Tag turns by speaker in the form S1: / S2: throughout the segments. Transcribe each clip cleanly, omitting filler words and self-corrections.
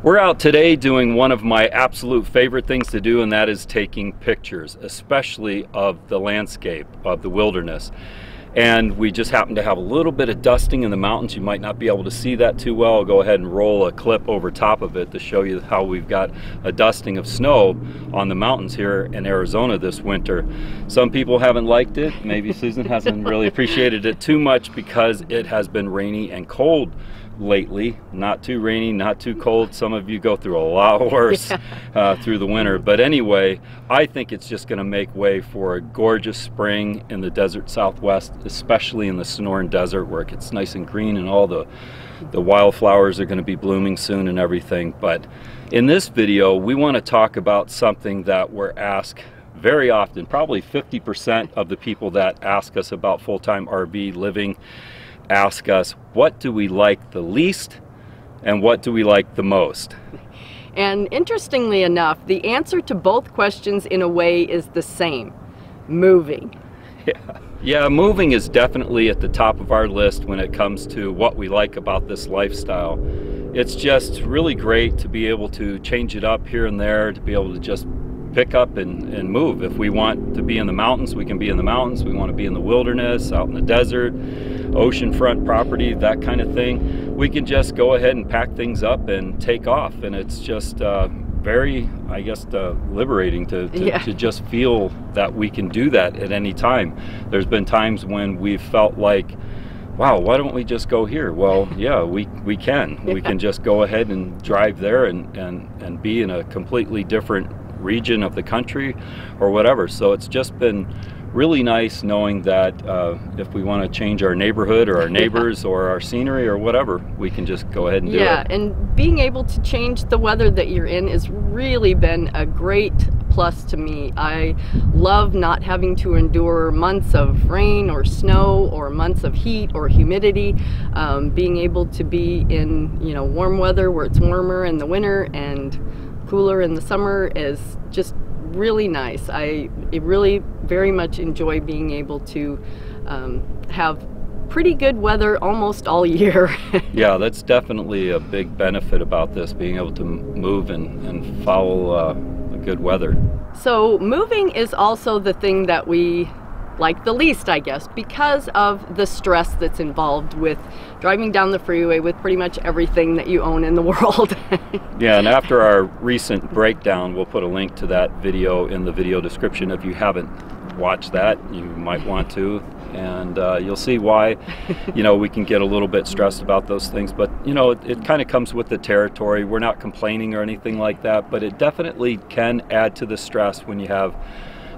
S1: We're out today doing one of my absolute favorite things to do, and that is taking pictures, especially of the landscape, of the wilderness. And we just happen to have a little bit of dusting in the mountains. You might not be able to see that too well. I'll go ahead and roll a clip over top of it to show you how we've got a dusting of snow on the mountains here in Arizona this winter. Some people haven't liked it. Maybe Susan hasn't really appreciated it too much because it has been rainy and cold lately. Not too rainy, not too cold. Some of you go through a lot worse through the winter. But anyway, I think it's just going to make way for a gorgeous spring in the desert Southwest, especially in the Sonoran Desert where it gets nice and green and all the wildflowers are going to be blooming soon and everything. But in this video, we want to talk about something that we're asked very often. Probably 50% of the people that ask us about full-time RV living ask us, what do we like the least and what do we like the most?
S2: And interestingly enough, the answer to both questions in a way is the same: moving. Yeah, moving is definitely at the top of our list when it comes to what we like about this lifestyle. It's just really great to be able to change it up here and there, to be able to just pick up and move. If we want to be in the mountains, we can be in the mountains. We want to be in the wilderness, out in the desert, oceanfront property, that kind of thing. We can just go ahead and pack things up and take off, and it's just very, I guess, liberating to just feel that we can do that at any time. There's been times when we've felt like, wow, why don't we just go here? Well, yeah, we can. We can just go ahead and drive there and be in a completely different region of the country or whatever. So it's just been really nice knowing that if we want to change our neighborhood or our neighbors or our scenery or whatever, we can just go ahead and do it. Yeah, and being able to change the weather that you're in has really been a great plus to me. I love not having to endure months of rain or snow or months of heat or humidity. Being able to be in, warm weather where it's warmer in the winter and cooler in the summer is just really nice. I really very much enjoy being able to have pretty good weather almost all year.
S1: Yeah, that's definitely a big benefit about this, being able to move and follow the good weather.
S2: So moving is also the thing that we like the least, I guess, because of the stress that's involved with driving down the freeway with pretty much everything that you own in the world.
S1: Yeah, and after our recent breakdown, we'll put a link to that video in the video description. If you haven't watched that, you might want to, and you'll see why we can get a little bit stressed about those things. But it kind of comes with the territory. We're not complaining or anything like that, but it definitely can add to the stress when you have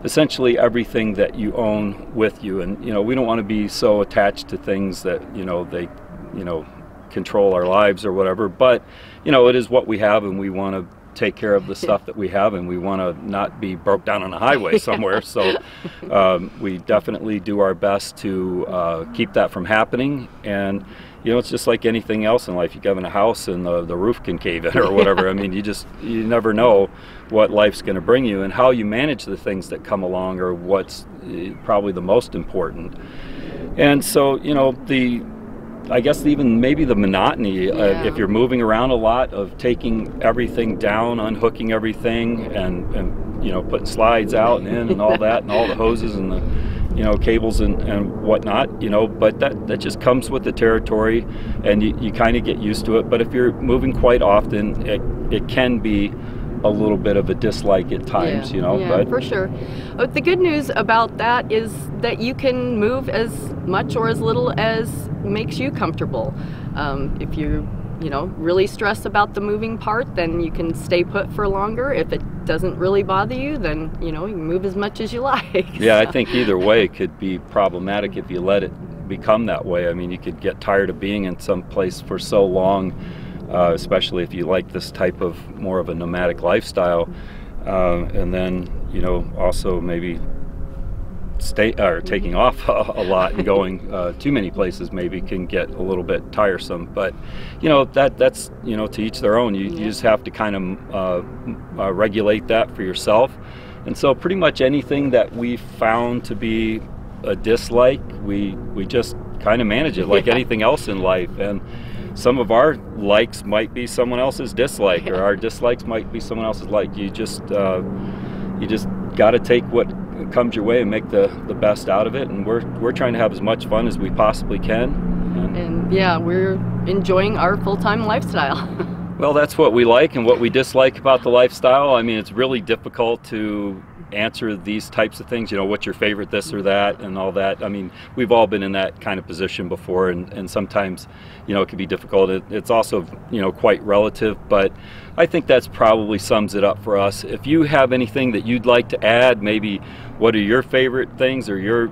S1: essentially everything that you own with you. And we don't want to be so attached to things that they control our lives or whatever, but it is what we have, and we want to take care of the stuff that we have, and we want to not be broke down on a highway somewhere. So we definitely do our best to keep that from happening. And it's just like anything else in life. You go in a house and the roof can cave in or whatever. I mean, you never know what life's going to bring you, and how you manage the things that come along are what's probably the most important. And so I guess even maybe the monotony, if you're moving around a lot, of taking everything down, unhooking everything, and putting slides out and in and all that, and all the hoses and the cables and whatnot, but that just comes with the territory, and you kind of get used to it. But if you're moving quite often, it can be a little bit of a dislike at times,
S2: but for sure. But the good news about that is that you can move as much or as little as makes you comfortable. If you really stress about the moving part, then you can stay put for longer. If it doesn't really bother you, then you can move as much as you like.
S1: Yeah, I think either way could be problematic if you let it become that way. I mean, you could get tired of being in some place for so long, especially if you like this type of more of a nomadic lifestyle, and then also maybe taking off a lot and going too many places maybe can get a little bit tiresome. But that's to each their own. You just have to kind of regulate that for yourself. And so pretty much anything that we found to be a dislike, we just kind of manage it like anything else in life. And some of our likes might be someone else's dislike, or our dislikes might be someone else's like. You just got to take what comes your way and make the best out of it. And we're trying to have as much fun as we possibly can.
S2: And yeah, we're enjoying our full-time lifestyle.
S1: Well, that's what we like and what we dislike about the lifestyle. I mean, it's really difficult to answer these types of things, you know, what's your favorite this or that and all that. I mean, we've all been in that kind of position before, and sometimes, you know, it can be difficult. It's also, you know, quite relative, but I think that's probably sums it up for us. If you have anything that you'd like to add, maybe what are your favorite things or your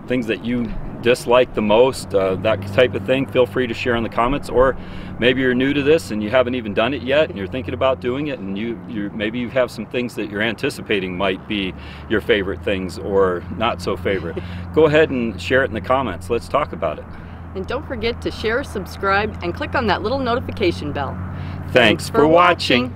S1: things that you dislike the most, that type of thing, feel free to share in the comments. Or maybe you're new to this and you haven't even done it yet and you're thinking about doing it, and maybe you have some things that you're anticipating might be your favorite things or not so favorite. Go ahead and share it in the comments. Let's talk about it.
S2: And don't forget to share, subscribe, and click on that little notification bell.
S1: Thanks for watching.